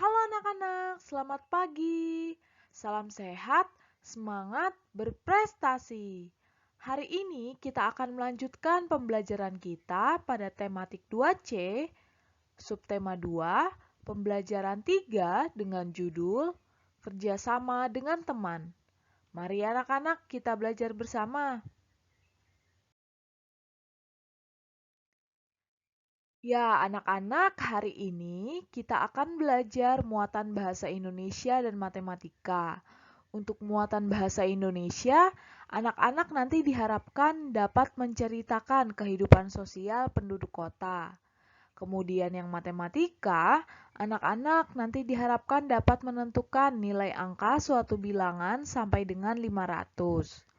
Halo anak-anak, selamat pagi. Salam sehat, semangat berprestasi. Hari ini kita akan melanjutkan pembelajaran kita pada tematik 2C, subtema 2, pembelajaran 3 dengan judul Kerjasama dengan Teman. Mari anak-anak kita belajar bersama. Ya, anak-anak, hari ini kita akan belajar muatan bahasa Indonesia dan matematika. Untuk muatan bahasa Indonesia, anak-anak nanti diharapkan dapat menceritakan kehidupan sosial penduduk kota. Kemudian yang matematika, anak-anak nanti diharapkan dapat menentukan nilai angka suatu bilangan sampai dengan 500.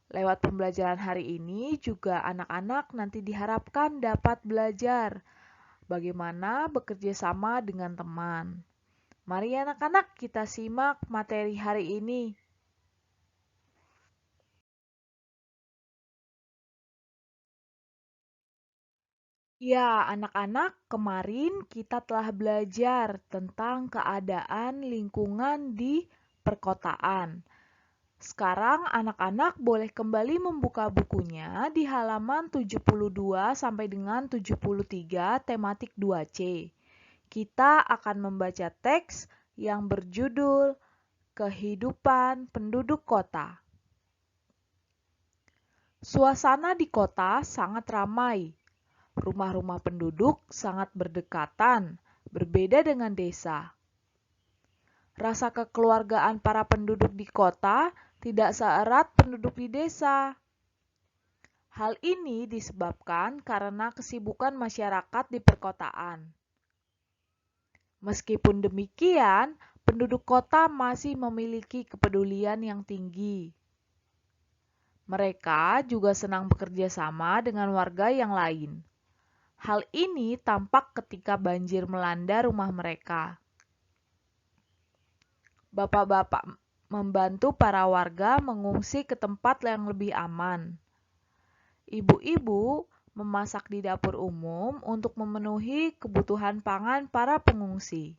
Lewat pembelajaran hari ini juga anak-anak nanti diharapkan dapat belajar bagaimana bekerja sama dengan teman. Mari anak-anak kita simak materi hari ini. Ya, anak-anak, kemarin kita telah belajar tentang keadaan lingkungan di perkotaan. Sekarang anak-anak boleh kembali membuka bukunya di halaman 72 sampai dengan 73 tematik 2C. Kita akan membaca teks yang berjudul Kehidupan Penduduk Kota. Suasana di kota sangat ramai. Rumah-rumah penduduk sangat berdekatan, berbeda dengan desa. Rasa kekeluargaan para penduduk di kota tidak seerat penduduk di desa. Hal ini disebabkan karena kesibukan masyarakat di perkotaan. Meskipun demikian, penduduk kota masih memiliki kepedulian yang tinggi. Mereka juga senang bekerja sama dengan warga yang lain. Hal ini tampak ketika banjir melanda rumah mereka. Bapak-bapak membantu para warga mengungsi ke tempat yang lebih aman. Ibu-ibu memasak di dapur umum untuk memenuhi kebutuhan pangan para pengungsi.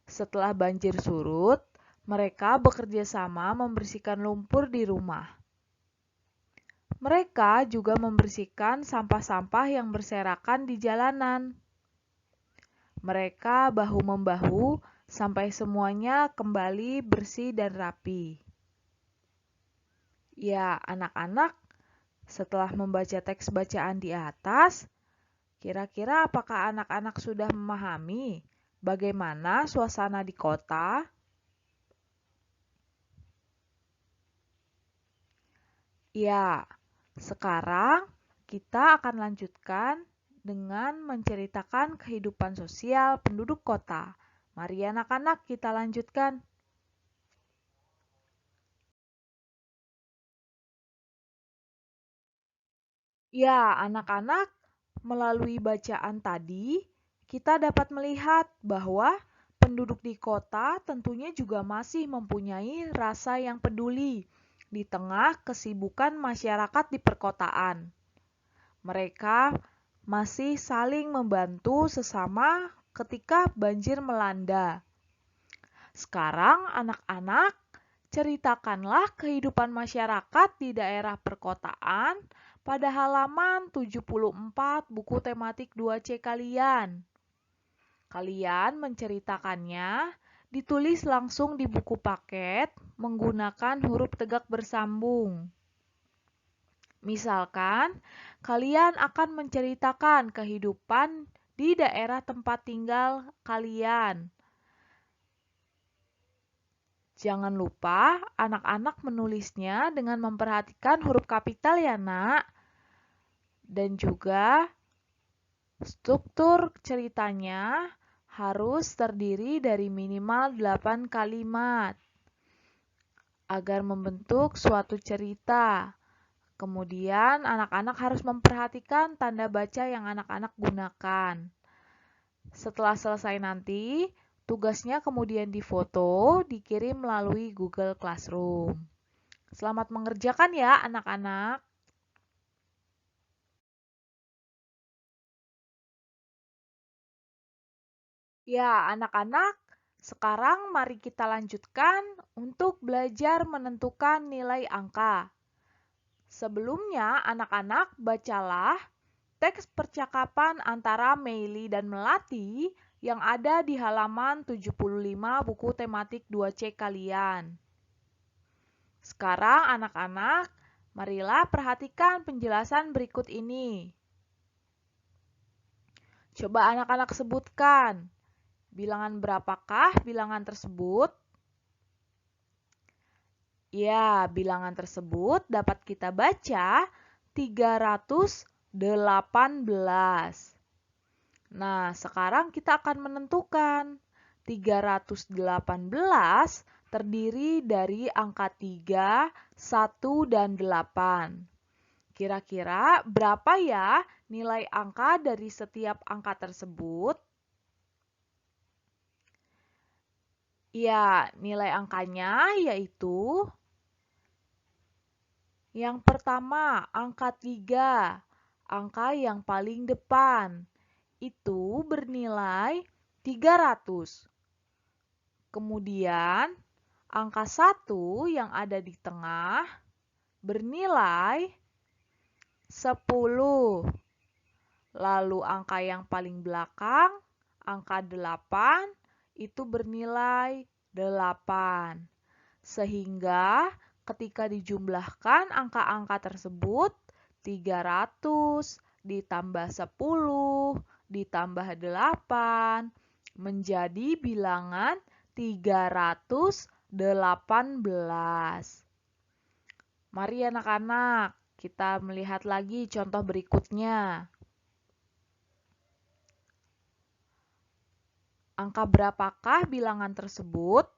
Setelah banjir surut, mereka bekerja sama membersihkan lumpur di rumah. Mereka juga membersihkan sampah-sampah yang berserakan di jalanan. Mereka bahu-membahu sampai semuanya kembali bersih dan rapi. Ya, anak-anak, setelah membaca teks bacaan di atas, kira-kira apakah anak-anak sudah memahami bagaimana suasana di kota? Ya, sekarang kita akan lanjutkan dengan menceritakan kehidupan sosial penduduk kota. Mari anak-anak kita lanjutkan. Ya, anak-anak, melalui bacaan tadi, kita dapat melihat bahwa penduduk di kota tentunya juga masih mempunyai rasa yang peduli di tengah kesibukan masyarakat di perkotaan. Mereka masih saling membantu sesama ketika banjir melanda. Sekarang, anak-anak, ceritakanlah kehidupan masyarakat di daerah perkotaan pada halaman 74 buku tematik 2C kalian. Kalian menceritakannya ditulis langsung di buku paket menggunakan huruf tegak bersambung. Misalkan, kalian akan menceritakan kehidupan di daerah tempat tinggal kalian. Jangan lupa anak-anak menulisnya dengan memperhatikan huruf kapital ya, Nak. Dan juga struktur ceritanya harus terdiri dari minimal 8 kalimat agar membentuk suatu cerita. Kemudian anak-anak harus memperhatikan tanda baca yang anak-anak gunakan. Setelah selesai nanti, tugasnya kemudian difoto, dikirim melalui Google Classroom. Selamat mengerjakan ya anak-anak. Ya, anak-anak, sekarang mari kita lanjutkan untuk belajar menentukan nilai angka. Sebelumnya, anak-anak bacalah teks percakapan antara Meili dan Melati yang ada di halaman 75 buku tematik 2C kalian. Sekarang anak-anak, marilah perhatikan penjelasan berikut ini. Coba anak-anak sebutkan, bilangan berapakah bilangan tersebut? Ya, bilangan tersebut dapat kita baca 318. Nah, sekarang kita akan menentukan 318 terdiri dari angka 3, 1, dan 8. Kira-kira berapa ya nilai angka dari setiap angka tersebut? Ya, nilai angkanya yaitu yang pertama, angka 3, angka yang paling depan, itu bernilai 300. Kemudian, angka 1 yang ada di tengah bernilai 10. Lalu angka yang paling belakang, angka 8, itu bernilai 8. Sehingga ketika dijumlahkan angka-angka tersebut, 300 ditambah 10 ditambah 8 menjadi bilangan 318. Mari anak-anak, kita melihat lagi contoh berikutnya. Angka berapakah bilangan tersebut?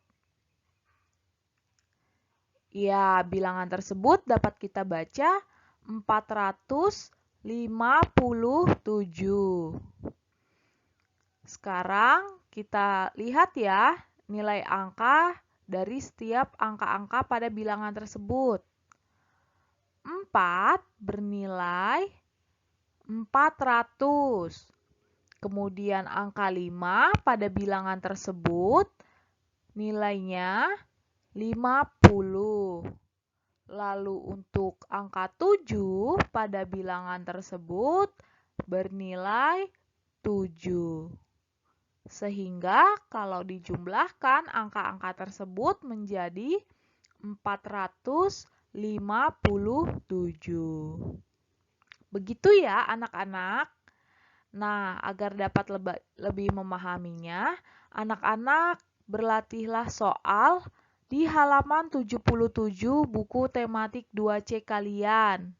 Ya, bilangan tersebut dapat kita baca 457. Sekarang kita lihat ya nilai angka dari setiap angka-angka pada bilangan tersebut. 4 bernilai 400. Kemudian angka 5 pada bilangan tersebut nilainya 50. Lalu untuk angka 7 pada bilangan tersebut bernilai 7. Sehingga kalau dijumlahkan angka-angka tersebut menjadi 457. Begitu ya anak-anak. Nah, agar dapat lebih memahaminya, anak-anak berlatihlah soal di halaman 77 buku tematik 2C kalian.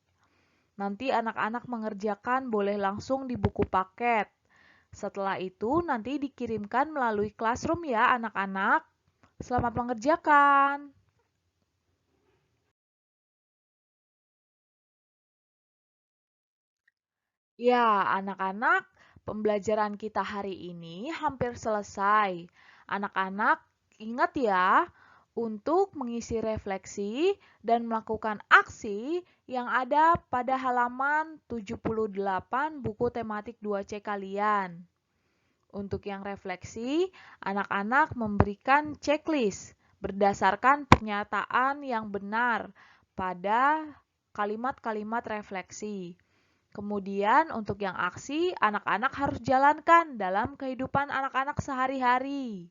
Nanti anak-anak mengerjakan boleh langsung di buku paket. Setelah itu nanti dikirimkan melalui Classroom ya anak-anak. Selamat mengerjakan. Ya, anak-anak, pembelajaran kita hari ini hampir selesai. Anak-anak, ingat ya, untuk mengisi refleksi dan melakukan aksi yang ada pada halaman 78 buku tematik 2C kalian. Untuk yang refleksi, anak-anak memberikan checklist berdasarkan pernyataan yang benar pada kalimat-kalimat refleksi. Kemudian untuk yang aksi, anak-anak harus jalankan dalam kehidupan anak-anak sehari-hari.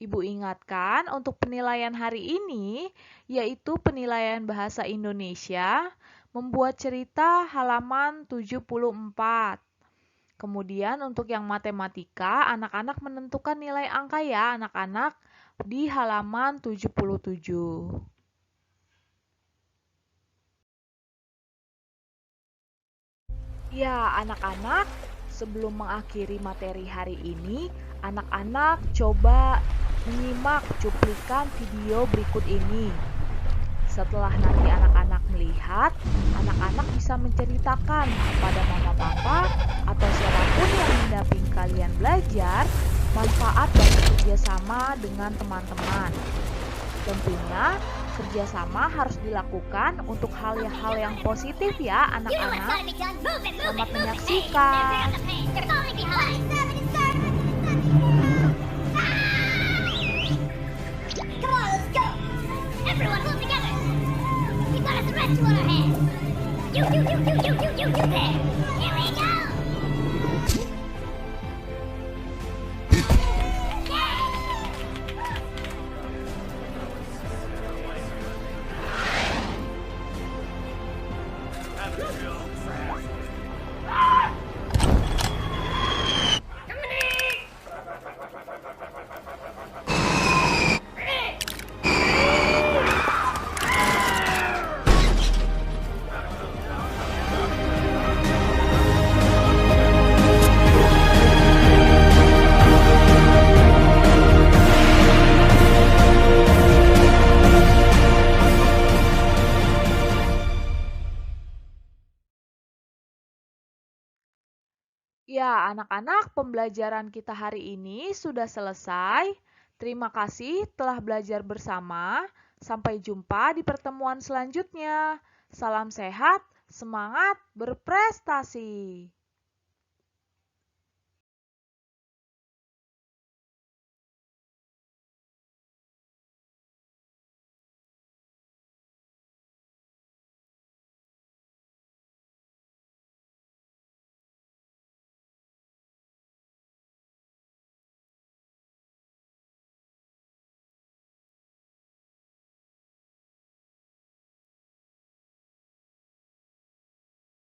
Ibu ingatkan untuk penilaian hari ini, yaitu penilaian bahasa Indonesia, membuat cerita halaman 74. Kemudian untuk yang matematika, anak-anak menentukan nilai angka ya anak-anak di halaman 77. Ya, anak-anak, sebelum mengakhiri materi hari ini, anak-anak coba menyimak cuplikan video berikut ini. Setelah nanti anak-anak melihat, anak-anak bisa menceritakan kepada mama papa atau siapapun yang mendampingi kalian belajar, manfaat dan kerjasama dengan teman-teman. Tentunya, kerjasama harus dilakukan untuk hal-hal yang positif ya anak-anak. Selamat menyaksikan. Come on, let's go! Everyone, pull together! We've got a threat to our hands! You there! Here we go! Ya, anak-anak, pembelajaran kita hari ini sudah selesai. Terima kasih telah belajar bersama. Sampai jumpa di pertemuan selanjutnya. Salam sehat, semangat berprestasi.